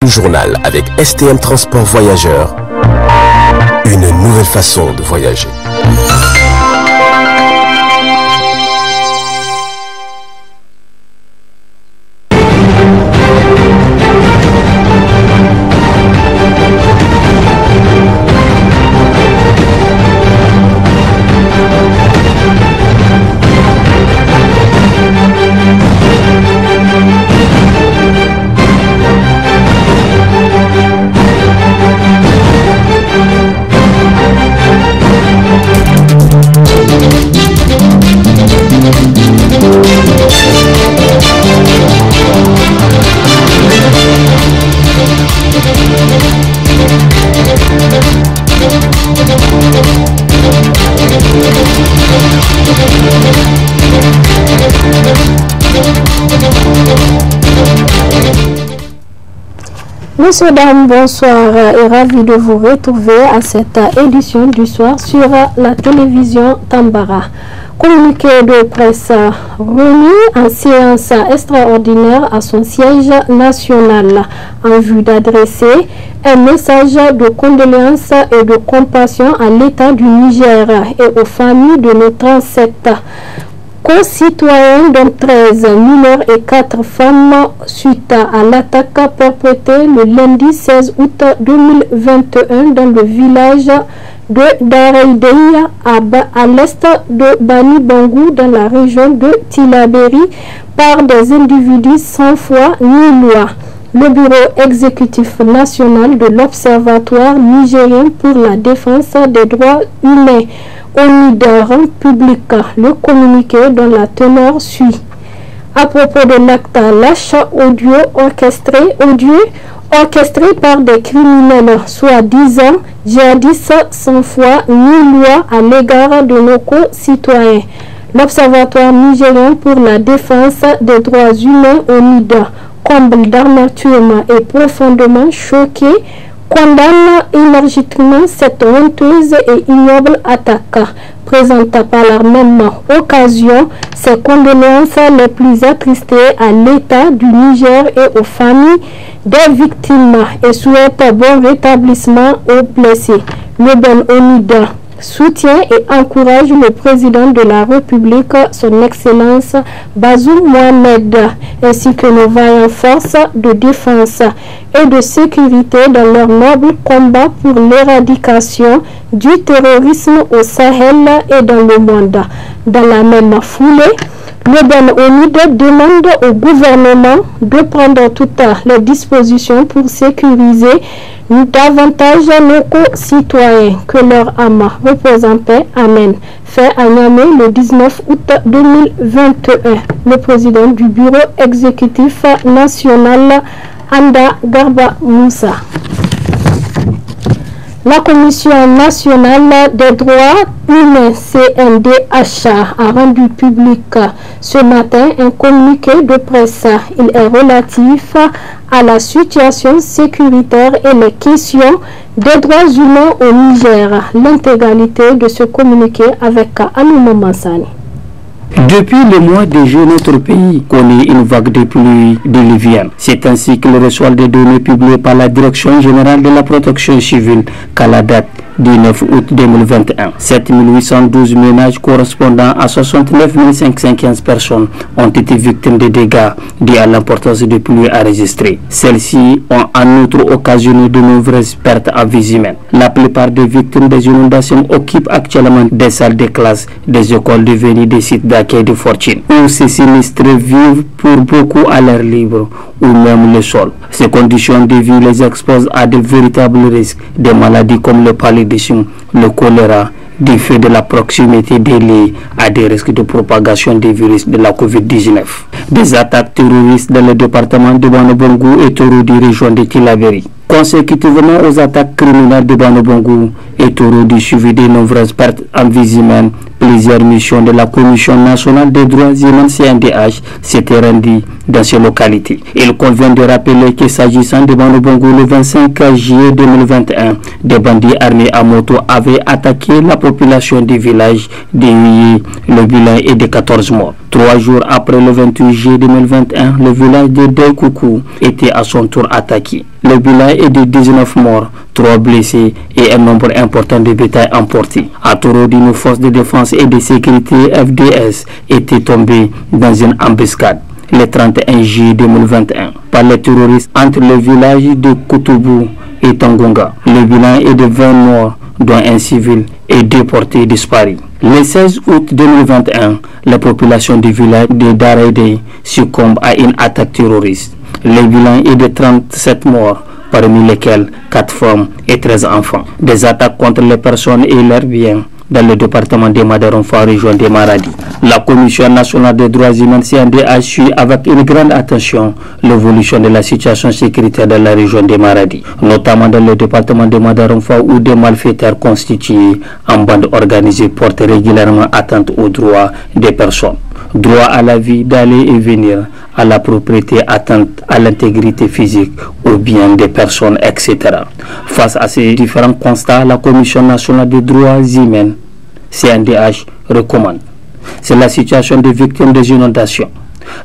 Journal avec STM Transport Voyageurs, une nouvelle façon de voyager. Messieurs, dames, bonsoir et ravi de vous retrouver à cette édition du soir sur la télévision Tambara. Communiqué de presse remis en séance extraordinaire à son siège national en vue d'adresser un message de condoléances et de compassion à l'État du Niger et aux familles de nos 37 concitoyens, dont 13 mineurs et 4 femmes, suite à l'attaque perpétrée le lundi 16 août 2021 dans le village de Dareideya à l'est de Bani Bangou dans la région de Tillabéri par des individus sans foi ni loi. Le bureau exécutif national de l'Observatoire nigérien pour la défense des droits humains ONIDER public le communiqué dont la teneur suit. À propos de l'acte lâche orchestré par des criminels soi-disant djihadistes sans foi ni loi à l'égard de nos concitoyens. L'Observatoire nigérien pour la défense des droits humains ONIDER, comble d'amertume et profondément choqué, condamne énergiquement cette honteuse et ignoble attaque. Présente par la même occasion ses condoléances les plus attristées à l'État du Niger et aux familles des victimes et souhaite bon rétablissement aux blessés. Le bon ONIDER soutient et encourage le président de la République, son Excellence Bazoum Mohamed, ainsi que nos vaillantes forces de défense et de sécurité dans leur noble combat pour l'éradication du terrorisme au Sahel et dans le monde. Dans la même foulée, le Ben ONIDER demande au gouvernement de prendre toutes les dispositions pour sécuriser davantage nos concitoyens. Que leur âme repose en paix. Amen. Fait à Niamey le 19 août 2021. Le président du bureau exécutif national, Anda Garba Moussa. La Commission nationale des droits humains CNDH a rendu public ce matin un communiqué de presse. Il est relatif à la situation sécuritaire et les questions des droits humains au Niger. L'intégralité de ce communiqué avec Anouma Mansani. Depuis le mois de juin, notre pays connaît une vague de pluie diluvienne. C'est ainsi qu'il reçoit des données publiées par la Direction générale de la protection civile qu'à la date du 9 août 2021. 7812 ménages correspondant à 69 515 personnes ont été victimes de dégâts dus à l'importance des pluies enregistrées. Celles-ci ont en outre occasionné de nombreuses pertes en vie humaine. La plupart des victimes des inondations occupent actuellement des salles de classe, des écoles devenues des sites d'accueil de fortune, où ces sinistres vivent pour beaucoup à l'air libre ou même le sol. Ces conditions de vie les exposent à de véritables risques, des maladies comme le paludisme, le choléra, du fait de la proximité des lits à des risques de propagation des virus de la COVID-19. Des attaques terroristes dans le département de Banobongou et Toro du région de Tillabéri. Consécutivement aux attaques criminelles de Banobongou et Toro du suivi de nombreuses pertes en vie humaine, Plusieurs missions de la Commission nationale des droits humains CNDH s'étaient rendues dans ces localités. Il convient de rappeler que s'agissant de Banobongo le 25 juillet 2021, des bandits armés à moto avaient attaqué la population du village de Huye. Le bilan est de 14 morts. 3 jours après le 28 juillet 2021, le village de Deikoukou était à son tour attaqué. Le bilan est de 19 morts, 3 blessés et un nombre important de bétail emporté. À Torodi, nos forces de défense et de sécurité FDS étaient tombées dans une embuscade le 31 juillet 2021 par les terroristes entre le village de Koutoubou et Tangonga. Le bilan est de 20 morts, dont un civil et 2 portés disparus. Le 16 août 2021, la population du village de Daraïdé succombe à une attaque terroriste. Le bilan est de 37 morts, parmi lesquels 4 femmes et 13 enfants. Des attaques contre les personnes et leurs biens dans le département de Madaronfa, région de Maradi. La Commission nationale des droits humains CNDH suit avec une grande attention l'évolution de la situation sécuritaire dans la région de Maradi, notamment dans le département de Madaronfa où des malfaiteurs constitués en bande organisée portent régulièrement atteinte aux droits des personnes. Droit à la vie, d'aller et venir, à la propriété, atteinte à l'intégrité physique ou bien des personnes, etc. Face à ces différents constats, la Commission nationale des droits humains, CNDH, recommande. C'est la situation des victimes des inondations.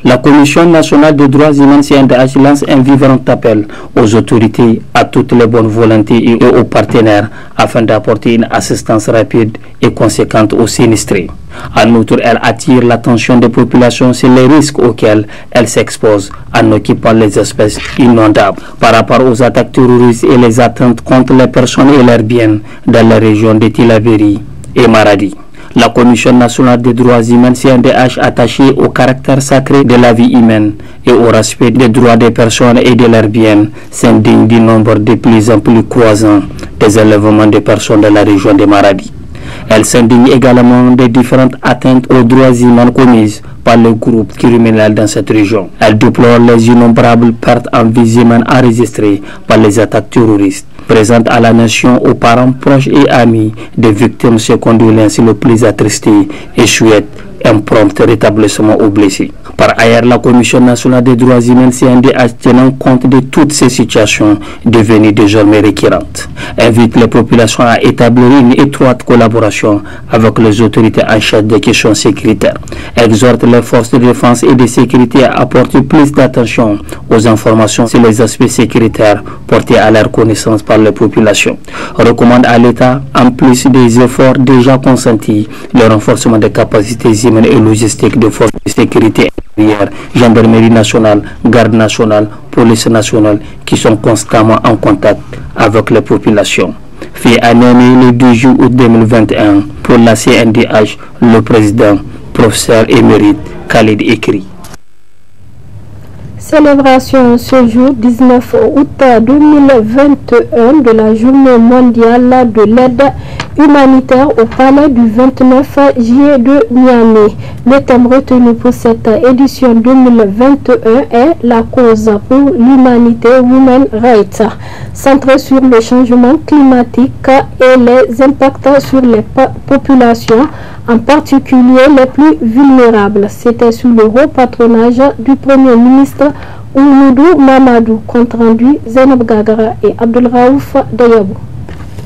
La Commission nationale des droits humains CNDH lance un vibrant appel aux autorités, à toutes les bonnes volontés et aux partenaires afin d'apporter une assistance rapide et conséquente aux sinistrés. En outre, elle attire l'attention des populations sur les risques auxquels elles s'exposent en occupant les espèces inondables par rapport aux attaques terroristes et les atteintes contre les personnes et leurs biens dans la région de Tillabéri et Maradi. La Commission nationale des droits humains CNDH, attachée au caractère sacré de la vie humaine et au respect des droits des personnes et de leurs biens, s'indigne du nombre de plus en plus croissant des enlèvements de personnes dans la région de Maradi. Elle s'indigne également des différentes atteintes aux droits humains commises par le groupe criminel dans cette région. Elle déplore les innombrables pertes en vie humaine enregistrées par les attaques terroristes. Présente à la nation, aux parents proches et amis des victimes, ses condoléances le plus attristés et souhaite un prompt rétablissement aux blessés. Par ailleurs, la Commission nationale des droits humains CNDH, tenant compte de toutes ces situations devenues désormais récurrentes, invite les populations à établir une étroite collaboration avec les autorités en charge des questions sécuritaires, exhorte les forces de défense et de sécurité à apporter plus d'attention aux informations sur les aspects sécuritaires portés à leur connaissance par les populations, recommande à l'État, en plus des efforts déjà consentis, le renforcement des capacités humaines et logistiques de forces de sécurité intérieure, gendarmerie nationale, garde nationale, police nationale, qui sont constamment en contact avec les populations. Fait annoncer le 2 juillet 2021 pour la CNDH, le président, professeur émérite Khalid Ekri. Célébration ce jour 19 août 2021 de la journée mondiale de l'aide humanitaire au palais du 29 juillet de Niamey. Le thème retenu pour cette édition 2021 est la cause pour l'humanité, Women Rights, centré sur le changement climatique et les impacts sur les populations, en particulier les plus vulnérables. C'était sous le haut patronage du Premier ministre Oumoudou Mamadou, compte rendu Zainab Gagara et Abdelraouf Dayabou.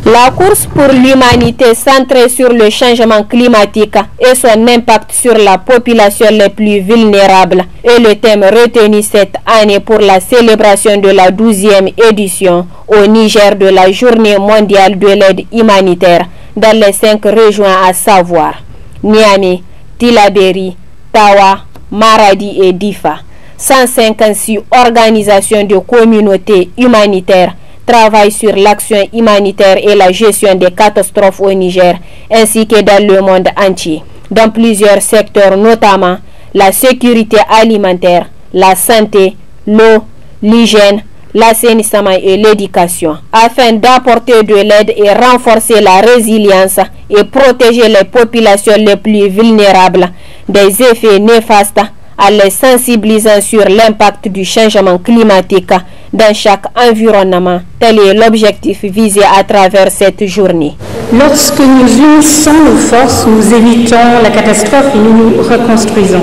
La course pour l'humanité centrée sur le changement climatique et son impact sur la population les plus vulnérables est le thème retenu cette année pour la célébration de la 12e édition au Niger de la Journée mondiale de l'aide humanitaire dans les 5 régions à savoir Niamey, Tillabéri, Tawa, Maradi et Difa. 156 organisations de communautés humanitaires travaillent sur l'action humanitaire et la gestion des catastrophes au Niger, ainsi que dans le monde entier, dans plusieurs secteurs, notamment la sécurité alimentaire, la santé, l'eau, l'hygiène, l'assainissement et l'éducation, afin d'apporter de l'aide et renforcer la résilience et protéger les populations les plus vulnérables des effets néfastes, en les sensibilisant sur l'impact du changement climatique dans chaque environnement. Tel est l'objectif visé à travers cette journée. Lorsque nous unissons nos forces, nous évitons la catastrophe et nous nous reconstruisons.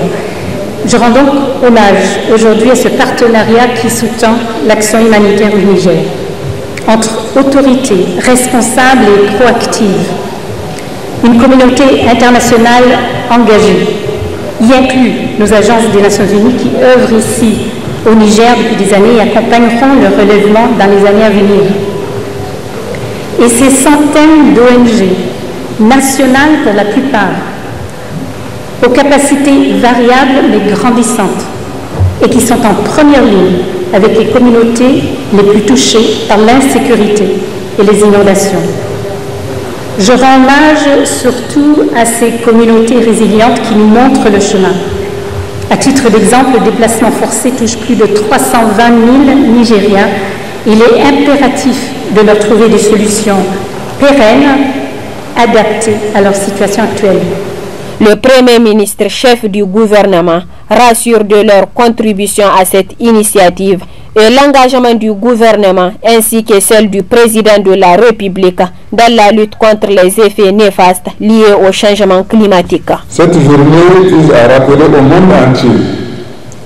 Je rends donc hommage aujourd'hui à ce partenariat qui sous-tend l'action humanitaire du Niger, entre autorités responsables et proactives, une communauté internationale engagée, y inclut nos agences des Nations Unies qui œuvrent ici au Niger depuis des années et accompagneront le relèvement dans les années à venir. Et ces centaines d'ONG, nationales pour la plupart, aux capacités variables mais grandissantes, et qui sont en première ligne avec les communautés les plus touchées par l'insécurité et les inondations. Je rends hommage surtout à ces communautés résilientes qui nous montrent le chemin. À titre d'exemple, le déplacement forcé touche plus de 320 000 Nigériens. Il est impératif de leur trouver des solutions pérennes, adaptées à leur situation actuelle. Le Premier ministre chef du gouvernement rassure de leur contribution à cette initiative et l'engagement du gouvernement ainsi que celle du président de la République dans la lutte contre les effets néfastes liés au changement climatique. Cette journée vise à rappeler au monde entier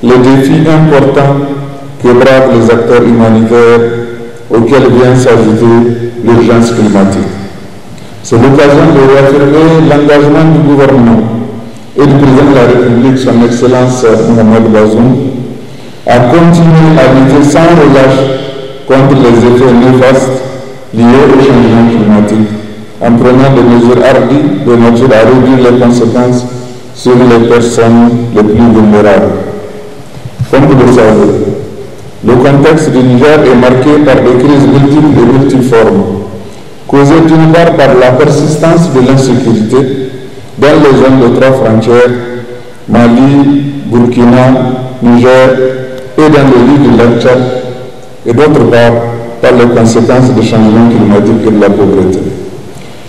les défis importants que bravent les acteurs humanitaires auxquels vient s'ajouter l'urgence climatique. C'est l'occasion de réaffirmer l'engagement du gouvernement et du président de la République, son Excellence Mohamed Bazoum, à continuer à lutter sans relâche contre les effets néfastes liés au changement climatique, en prenant des mesures hardies de nature à réduire les conséquences sur les personnes les plus vulnérables. Comme vous le savez, le contexte du Niger est marqué par des crises multiples et multiformes, causées d'une part par la persistance de l'insécurité dans les zones de trois frontières, Mali, Burkina, Niger et dans le lit du lac Tchad, et d'autre part par les conséquences du changement climatique et de la pauvreté.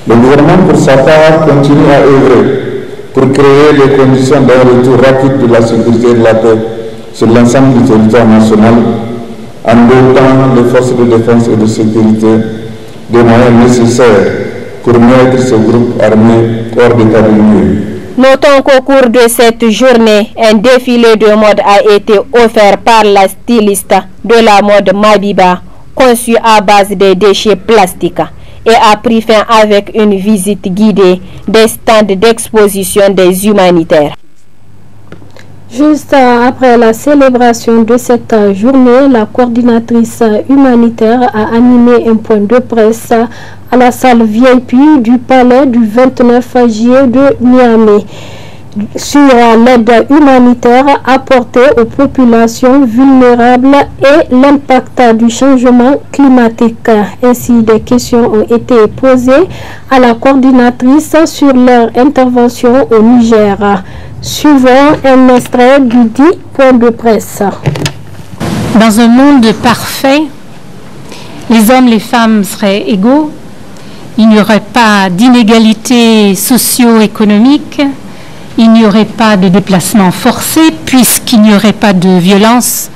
Le gouvernement, pour sa part, continue à œuvrer pour créer les conditions d'un retour rapide de la sécurité et de la paix sur l'ensemble du territoire national, en dotant les forces de défense et de sécurité des moyens nécessaires pour mettre ce groupe armé hors d'état de nuire. Notons qu'au cours de cette journée, un défilé de mode a été offert par la styliste de la mode Mabiba, conçu à base de déchets plastiques, et a pris fin avec une visite guidée des stands d'exposition des humanitaires. Juste après la célébration de cette journée, la coordinatrice humanitaire a animé un point de presse à la salle VIP du palais du 29 juillet de Niamey sur l'aide humanitaire apportée aux populations vulnérables et l'impact du changement climatique. Ainsi, des questions ont été posées à la coordinatrice sur leur intervention au Niger. Suivant un extrait du dit point de presse. Dans un monde parfait, les hommes et les femmes seraient égaux, il n'y aurait pas d'inégalité socio-économique, il n'y aurait pas de déplacement forcé puisqu'il n'y aurait pas de violence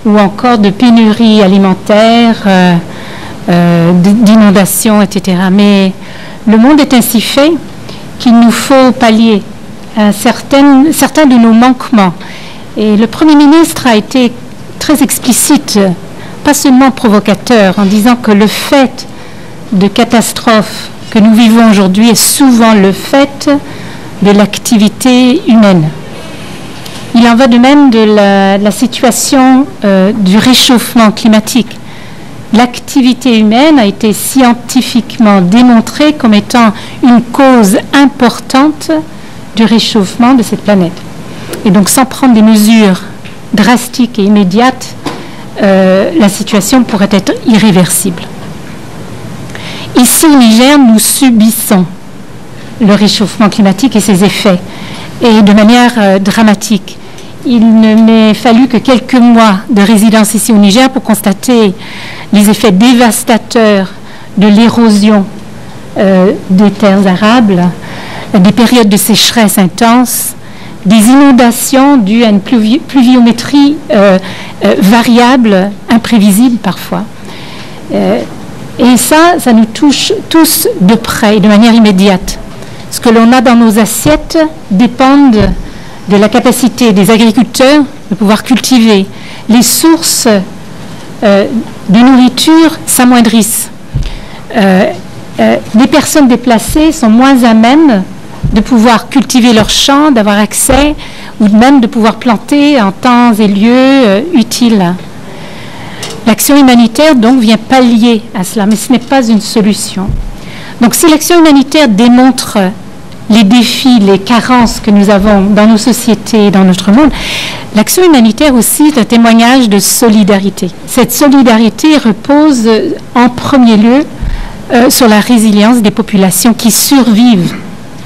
ou encore de pénurie alimentaire, d'inondations, etc. Mais le monde est ainsi fait qu'il nous faut pallier certains de nos manquements. Et le Premier ministre a été très explicite, pas seulement provocateur, en disant que le fait de catastrophes que nous vivons aujourd'hui est souvent le fait de l'activité humaine. Il en va de même de la situation du réchauffement climatique. L'activité humaine a été scientifiquement démontrée comme étant une cause importante du réchauffement de cette planète. Et donc, sans prendre des mesures drastiques et immédiates, la situation pourrait être irréversible. Ici au Niger, nous subissons le réchauffement climatique et ses effets, et de manière dramatique. Il ne m'est fallu que quelques mois de résidence ici au Niger pour constater les effets dévastateurs de l'érosion des terres arables, des périodes de sécheresse intense, des inondations dues à une pluviométrie variable, imprévisible parfois. Et ça nous touche tous de près et de manière immédiate. Ce que l'on a dans nos assiettes dépend de la capacité des agriculteurs de pouvoir cultiver. Les sources de nourriture s'amoindrissent. Les personnes déplacées sont moins à même de pouvoir cultiver leurs champs, d'avoir accès, ou même de pouvoir planter en temps et lieu utiles. L'action humanitaire, donc, vient pallier à cela, mais ce n'est pas une solution. Donc, si l'action humanitaire démontre les défis, les carences que nous avons dans nos sociétés et dans notre monde, l'action humanitaire aussi est un témoignage de solidarité. Cette solidarité repose en premier lieu sur la résilience des populations qui survivent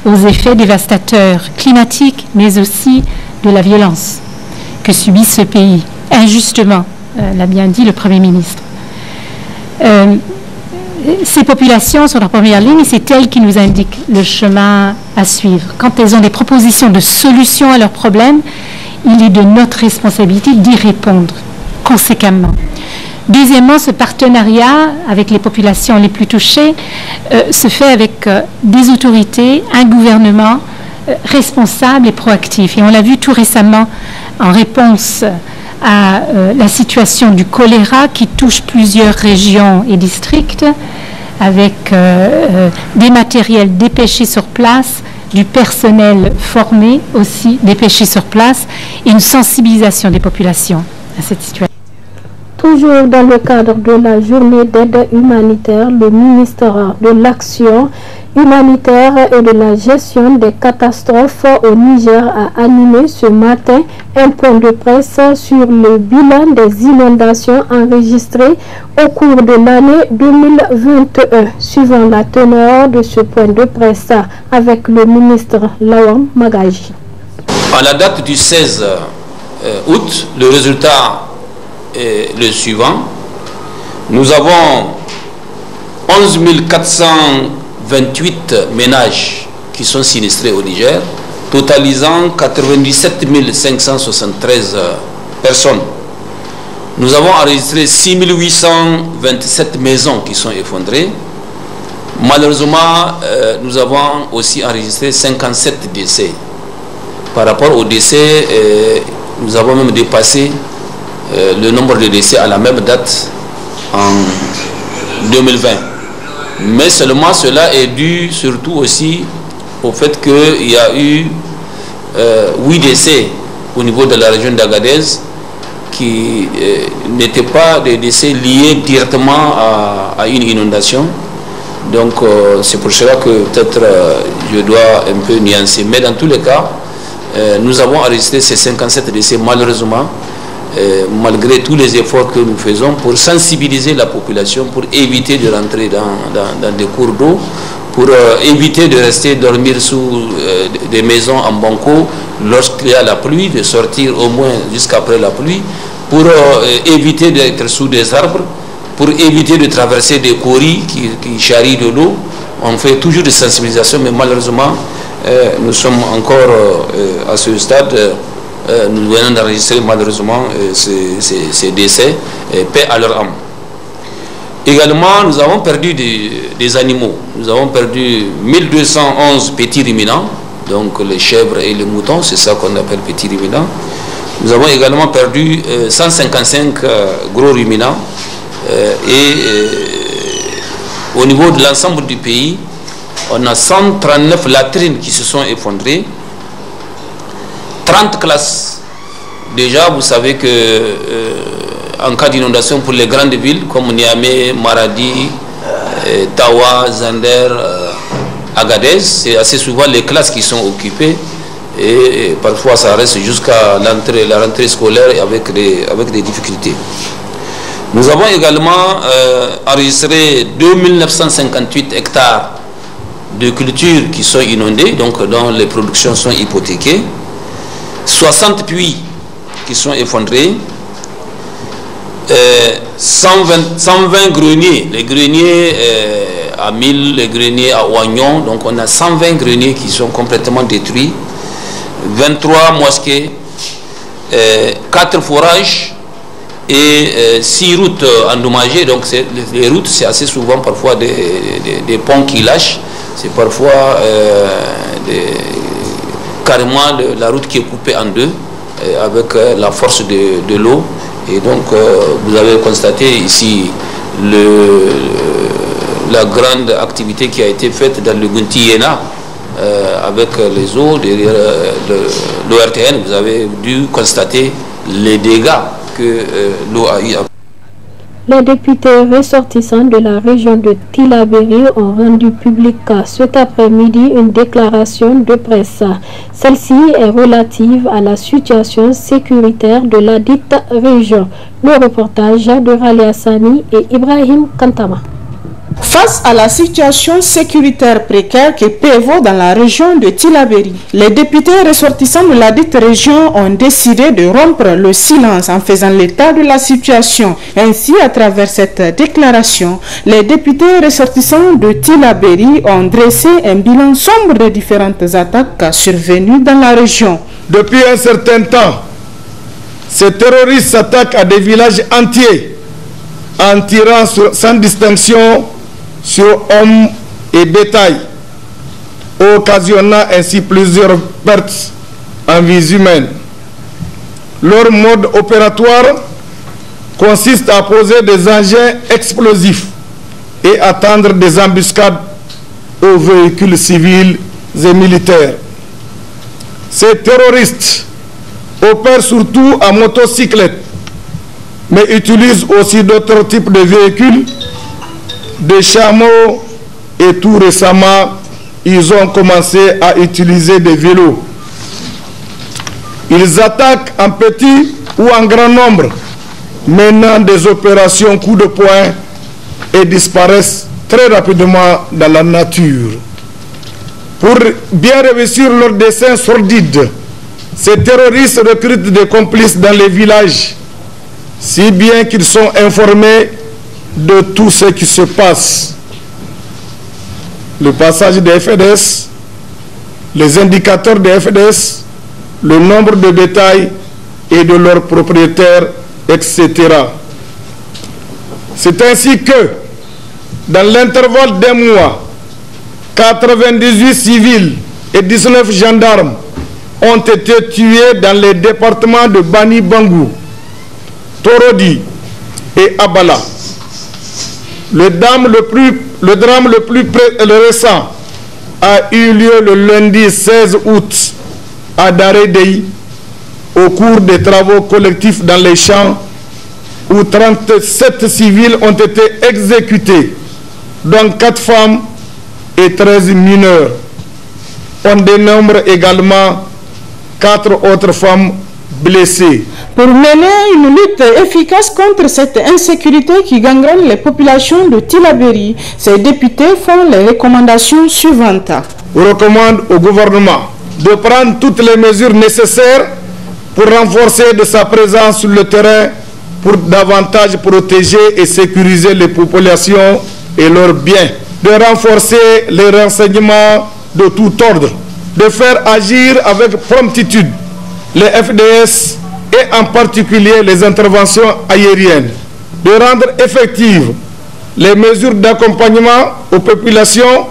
aux effets dévastateurs climatiques, mais aussi de la violence que subit ce pays, injustement, l'a bien dit le Premier ministre. Ces populations sont en première ligne et c'est elles qui nous indiquent le chemin à suivre. Quand elles ont des propositions de solutions à leurs problèmes, il est de notre responsabilité d'y répondre conséquemment. Deuxièmement, ce partenariat avec les populations les plus touchées se fait avec des autorités, un gouvernement responsable et proactif. Et on l'a vu tout récemment en réponse à la situation du choléra qui touche plusieurs régions et districts, avec des matériels dépêchés sur place, du personnel formé aussi dépêché sur place, et une sensibilisation des populations à cette situation. Toujours dans le cadre de la journée d'aide humanitaire, le ministère de l'Action humanitaire et de la gestion des catastrophes au Niger a animé ce matin un point de presse sur le bilan des inondations enregistrées au cours de l'année 2021. Suivant la teneur de ce point de presse avec le ministre Lawan Magaji. À la date du 16 août, le résultat est le suivant. Nous avons 11 428 ménages qui sont sinistrés au Niger, totalisant 97 573 personnes. Nous avons enregistré 6 827 maisons qui sont effondrées. Malheureusement, nous avons aussi enregistré 57 décès. Par rapport aux décès, nous avons même dépassé le nombre de décès à la même date en 2020. Mais seulement cela est dû surtout aussi au fait qu'il y a eu 8 décès au niveau de la région d'Agadez qui n'étaient pas des décès liés directement à une inondation. Donc c'est pour cela que peut-être je dois un peu nuancer. Mais dans tous les cas, nous avons enregistré ces 57 décès malheureusement, malgré tous les efforts que nous faisons pour sensibiliser la population, pour éviter de rentrer dans des cours d'eau, pour éviter de rester dormir sous des maisons en banco lorsqu'il y a la pluie, de sortir au moins jusqu'après la pluie, pour éviter d'être sous des arbres, pour éviter de traverser des coris qui charrient de l'eau. On fait toujours des sensibilisations, mais malheureusement, nous sommes encore à ce stade. Nous venons d'enregistrer malheureusement ces décès, paix à leur âme. Également, nous avons perdu des animaux. Nous avons perdu 1211 petits ruminants, donc les chèvres et les moutons, c'est ça qu'on appelle petits ruminants. Nous avons également perdu 155 gros ruminants. Au niveau de l'ensemble du pays, on a 139 latrines qui se sont effondrées, 30 classes. Déjà, vous savez que en cas d'inondation pour les grandes villes comme Niamey, Maradi, Tawa, Zander, Agadez, c'est assez souvent les classes qui sont occupées et parfois ça reste jusqu'à la rentrée scolaire avec des difficultés. Nous avons également enregistré 2958 hectares de cultures qui sont inondées, donc dont les productions sont hypothéquées, 60 puits qui sont effondrés, 120 greniers, les greniers à 1000, les greniers à Oignon, donc on a 120 greniers qui sont complètement détruits, 23 mosquées, 4 forages et 6 routes endommagées. Donc les routes, c'est assez souvent parfois des ponts qui lâchent, c'est parfois carrément la route qui est coupée en deux avec la force de l'eau. Et donc vous avez constaté ici la grande activité qui a été faite dans le Gunti-Yena avec les eaux derrière l'ORTN. Vous avez dû constater les dégâts que l'eau a eu. Les députés ressortissants de la région de Tillabéri ont rendu public cet après-midi une déclaration de presse. Celle-ci est relative à la situation sécuritaire de la dite région. Le reportage de Rali Hassani et Ibrahim Kantama. Face à la situation sécuritaire précaire qui prévaut dans la région de Tillabéri, les députés ressortissants de la dite région ont décidé de rompre le silence en faisant l'état de la situation. Ainsi, à travers cette déclaration, les députés ressortissants de Tillabéri ont dressé un bilan sombre des différentes attaques survenues dans la région. Depuis un certain temps, ces terroristes s'attaquent à des villages entiers en tirant sans distinction sur hommes et bétail, occasionnant ainsi plusieurs pertes en vies humaines. Leur mode opératoire consiste à poser des engins explosifs et à tendre des embuscades aux véhicules civils et militaires. Ces terroristes opèrent surtout en motocyclette, mais utilisent aussi d'autres types de véhicules, des chameaux, et tout récemment, ils ont commencé à utiliser des vélos. Ils attaquent en petit ou en grand nombre, menant des opérations coup de poing et disparaissent très rapidement dans la nature. Pour bien réussir leur dessein sordide, ces terroristes recrutent des complices dans les villages, si bien qu'ils sont informés de tout ce qui se passe. Le passage des FDS, les indicateurs des FDS, le nombre de bétail et de leurs propriétaires, etc. C'est ainsi que, dans l'intervalle d'un mois, 98 civils et 19 gendarmes ont été tués dans les départements de Bani Bangou, Torodi et Abala. Le drame le plus récent a eu lieu le lundi 16 août à Darédei, au cours des travaux collectifs dans les champs, où 37 civils ont été exécutés, dont 4 femmes et 13 mineurs. On dénombre également 4 autres femmes blessées. Pour mener une lutte efficace contre cette insécurité qui gangrène les populations de Tillabéri, ces députés font les recommandations suivantes. On recommande au gouvernement de prendre toutes les mesures nécessaires pour renforcer de sa présence sur le terrain pour davantage protéger et sécuriser les populations et leurs biens, de renforcer les renseignements de tout ordre, de faire agir avec promptitude les FDS et en particulier les interventions aériennes, de rendre effectives les mesures d'accompagnement aux populations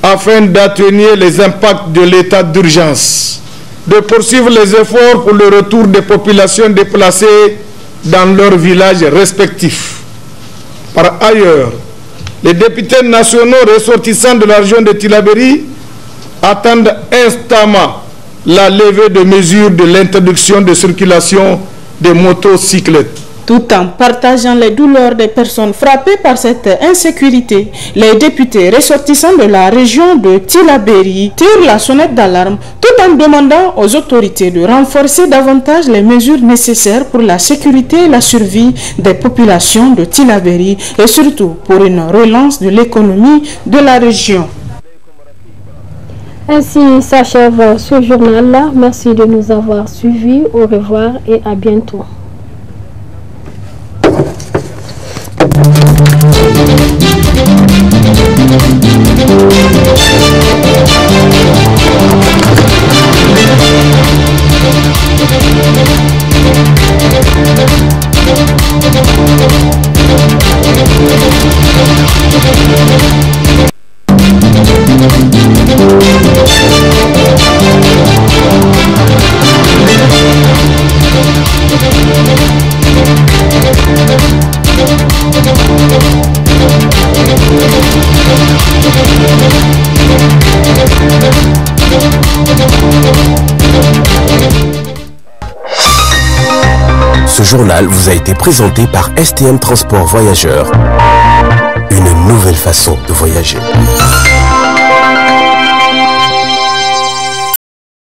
afin d'atténuer les impacts de l'état d'urgence, de poursuivre les efforts pour le retour des populations déplacées dans leurs villages respectifs. Par ailleurs, les députés nationaux ressortissants de la région de Tillabéri attendent instamment la levée de mesures de l'interdiction de circulation des motocyclettes. Tout en partageant les douleurs des personnes frappées par cette insécurité, les députés ressortissants de la région de Tillabéri tirent la sonnette d'alarme tout en demandant aux autorités de renforcer davantage les mesures nécessaires pour la sécurité et la survie des populations de Tillabéri et surtout pour une relance de l'économie de la région. Ainsi s'achève ce journal-là. Merci de nous avoir suivis. Au revoir et à bientôt. Ce journal vous a été présenté par STM Transport Voyageurs. Une nouvelle façon de voyager.